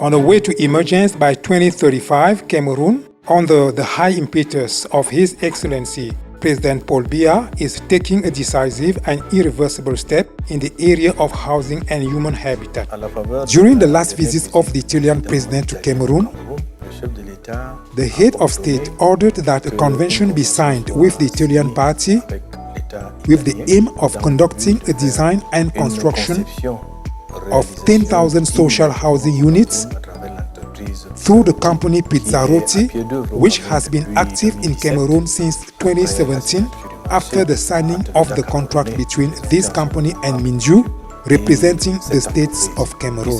On the way to emergence by 2035, Cameroon, under the high impetus of His Excellency President Paul Biya, is taking a decisive and irreversible step in the area of housing and human habitat. During the last visit of the Italian President to Cameroon, the head of state ordered that a convention be signed with the Italian party with the aim of conducting a design and construction of 10,000 social housing units through the company Pizzarotti, which has been active in Cameroon since 2017 after the signing of the contract between this company and Minju, representing the states of Cameroon.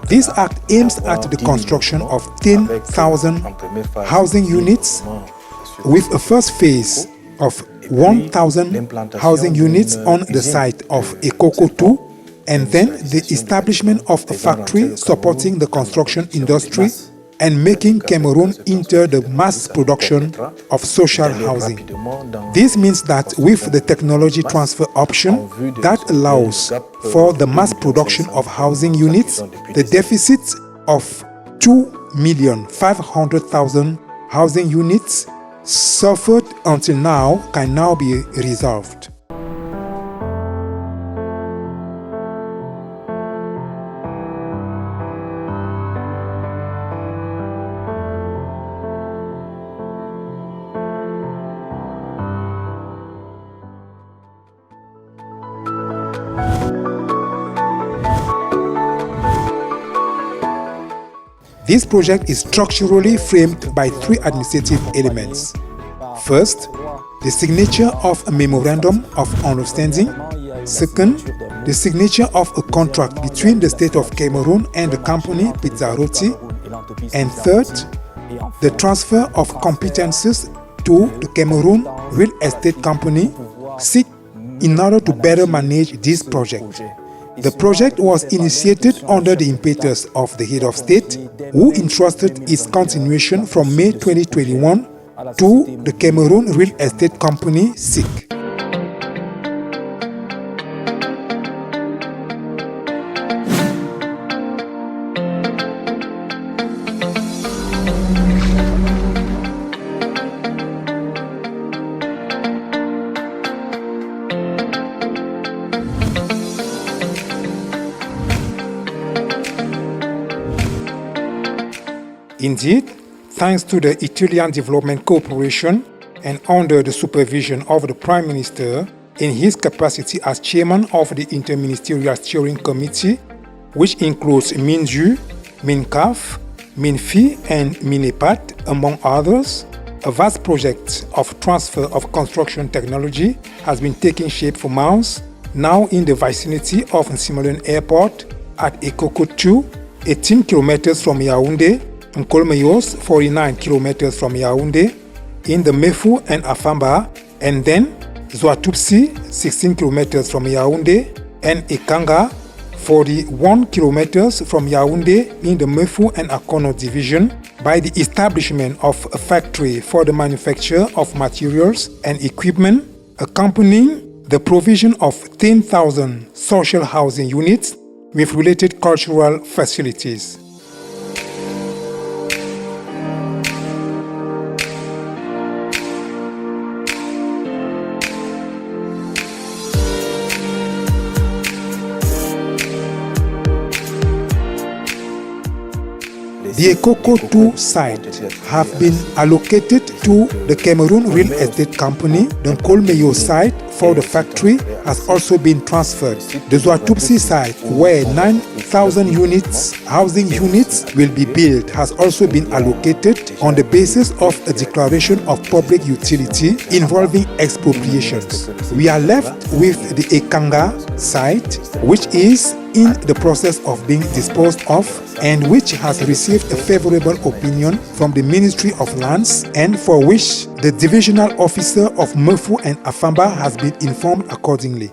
This act aims at the construction of 10,000 housing units with a first phase of 1,000 housing units on the site of Ekoko 2, and then the establishment of a factory supporting the construction industry and making Cameroon enter the mass production of social housing. This means that with the technology transfer option that allows for the mass production of housing units, the deficit of 2,500,000 housing units suffered until now can now be resolved. This project is structurally framed by three administrative elements. First, the signature of a memorandum of understanding. Second, the signature of a contract between the state of Cameroon and the company Pizzarotti. And third, the transfer of competences to the Cameroon real estate company SIC in order to better manage this project. The project was initiated under the impetus of the head of state, who entrusted its continuation from May 2021 to the Cameroon real estate company SIC. Indeed, thanks to the Italian Development Corporation and under the supervision of the Prime Minister in his capacity as chairman of the Interministerial Steering Committee, which includes Minju, Mincaf, Minfi and Minepat, among others, a vast project of transfer of construction technology has been taking shape for months, now in the vicinity of Nsimalen Airport at Ekoko 2, 18 kilometers from Yaoundé, Nkolmeyos, 49 kilometers from Yaoundé, in the Mefu and Afamba, and then Zouatupsi, 16 kilometers from Yaoundé, and Ekanga, 41 kilometers from Yaoundé in the Mefu and Akono division, by the establishment of a factory for the manufacture of materials and equipment, accompanying the provision of 10,000 social housing units with related cultural facilities. The Ekoko 2 site have been allocated to the Cameroon Real Estate Company. The Nkolmeyo site for the factory has also been transferred. The Zouatupsi site, where 9,000 housing units will be built, has also been allocated on the basis of a declaration of public utility involving expropriations. We are left with the Ekanga site, which is in the process of being disposed of and which has received a favorable opinion from the Ministry of Lands and for which the divisional officer of Mefu and Afamba has been informed accordingly.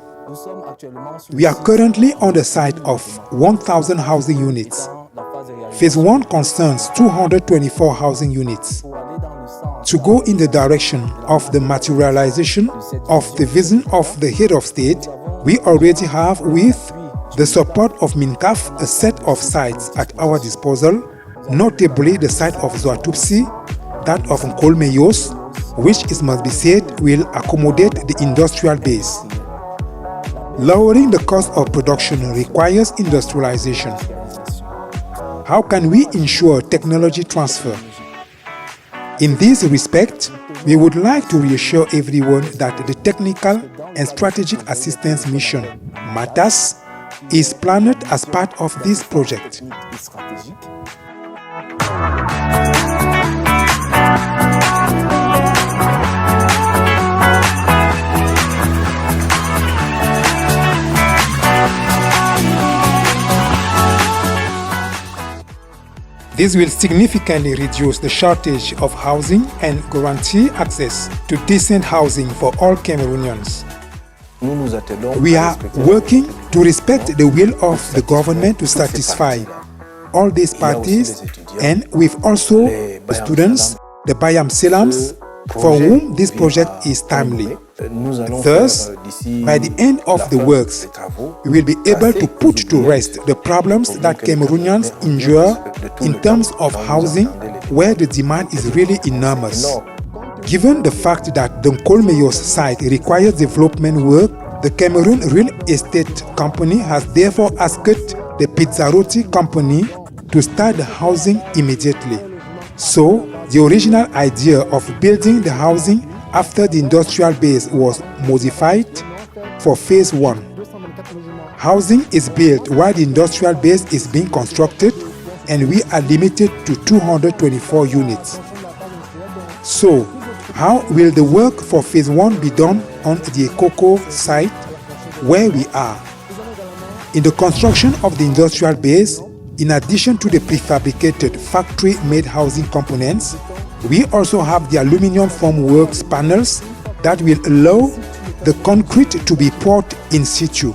We are currently on the site of 1,000 housing units. Phase 1 concerns 224 housing units. To go in the direction of the materialization of the vision of the head of state, we already have with the support of MINCAF a set of sites at our disposal, notably the site of Zoatupsi, that of Nkolmeyos, which it must be said will accommodate the industrial base. Lowering the cost of production requires industrialization. How can we ensure technology transfer? In this respect, we would like to reassure everyone that the technical and strategic assistance mission, MATAS, is planned as part of this project. This will significantly reduce the shortage of housing and guarantee access to decent housing for all Cameroonians. We are working to respect the will of the government to satisfy all these parties, and with also the students, the Bayam Selams, for whom this project is timely. Thus, by the end of the works, we will be able to put to rest the problems that Cameroonians endure in terms of housing, where the demand is really enormous. Given the fact that the Nkolmeyos site requires development work, the Cameroon Real Estate Company has therefore asked the Pizzarotti Company to start the housing immediately. So, the original idea of building the housing after the industrial base was modified for phase 1. Housing is built while the industrial base is being constructed, and we are limited to 224 units. So, how will the work for phase 1 be done on the Ekoko site where we are? In the construction of the industrial base, in addition to the prefabricated factory-made housing components, we also have the aluminum formworks panels that will allow the concrete to be poured in situ.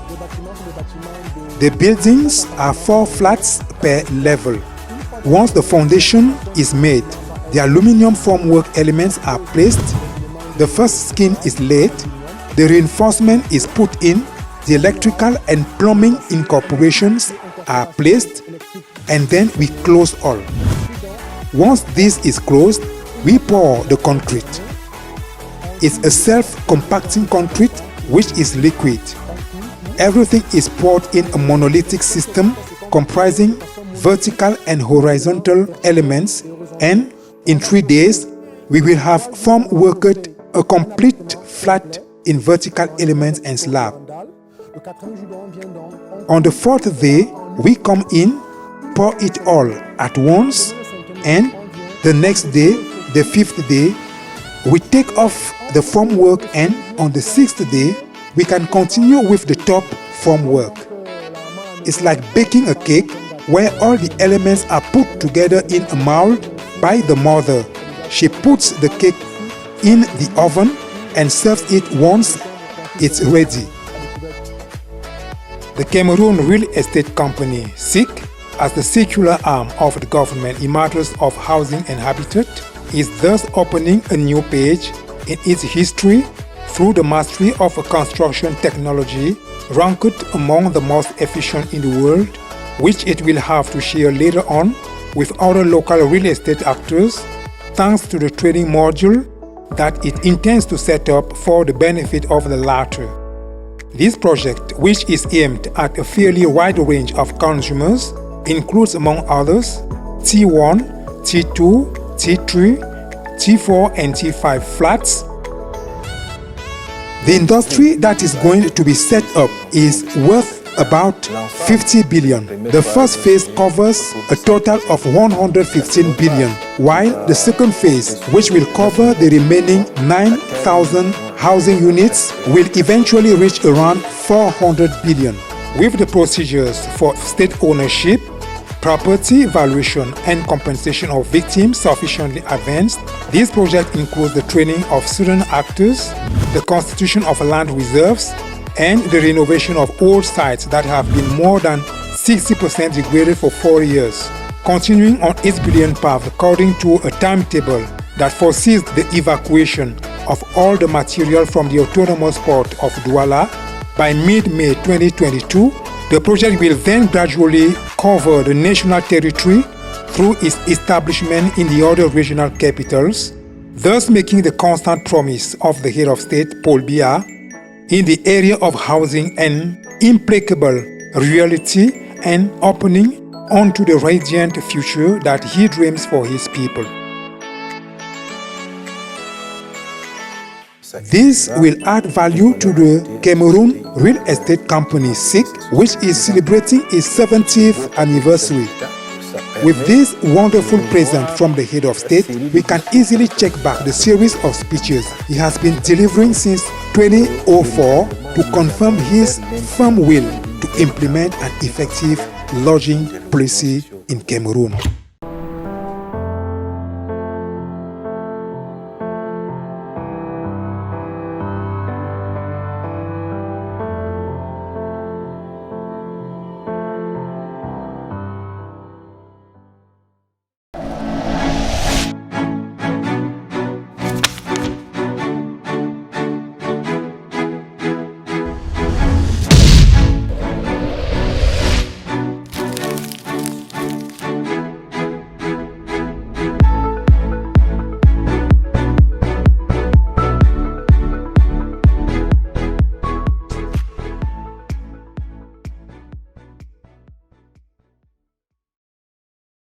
The buildings are 4 flats per level. Once the foundation is made, the aluminum formwork elements are placed, the first skin is laid, the reinforcement is put in, the electrical and plumbing incorporations are placed, and then we close all. Once this is closed, we pour the concrete. It's a self-compacting concrete which is liquid. Everything is poured in a monolithic system comprising vertical and horizontal elements, and in 3 days, we will have formworked a complete flat in vertical elements and slab. On the 4th day, we come in, pour it all at once, and the next day, the 5th day, we take off the formwork, and on the 6th day, we can continue with the top formwork. It's like baking a cake where all the elements are put together in a mold by the mother. She puts the cake in the oven and serves it once it's ready. The Cameroon Real Estate Company, SIC, as the secular arm of the government in matters of housing and habitat, is thus opening a new page in its history through the mastery of a construction technology ranked among the most efficient in the world, which it will have to share later on with other local real estate actors, thanks to the training module that it intends to set up for the benefit of the latter. This project, which is aimed at a fairly wide range of consumers, includes among others T1, T2, T3, T4 and T5 flats. The industry that is going to be set up is worth about 50 billion. The first phase covers a total of 115 billion, while the second phase, which will cover the remaining 9,000 housing units, will eventually reach around 400 billion. With the procedures for state ownership, property valuation and compensation of victims sufficiently advanced, this project includes the training of student actors, the constitution of land reserves, and the renovation of old sites that have been more than 60% degraded for 4 years, continuing on its brilliant path according to a timetable that foresees the evacuation of all the material from the autonomous port of Douala by mid-May 2022 The project will then gradually cover the national territory through its establishment in the other regional capitals, thus making the constant promise of the head of state, Paul Biya, in the area of housing an implacable reality and opening onto the radiant future that he dreams for his people. This will add value to the Cameroon real estate company SIC, which is celebrating its 70th anniversary. With this wonderful present from the head of state, we can easily check back the series of speeches he has been delivering since 2004 to confirm his firm will to implement an effective lodging policy in Cameroon.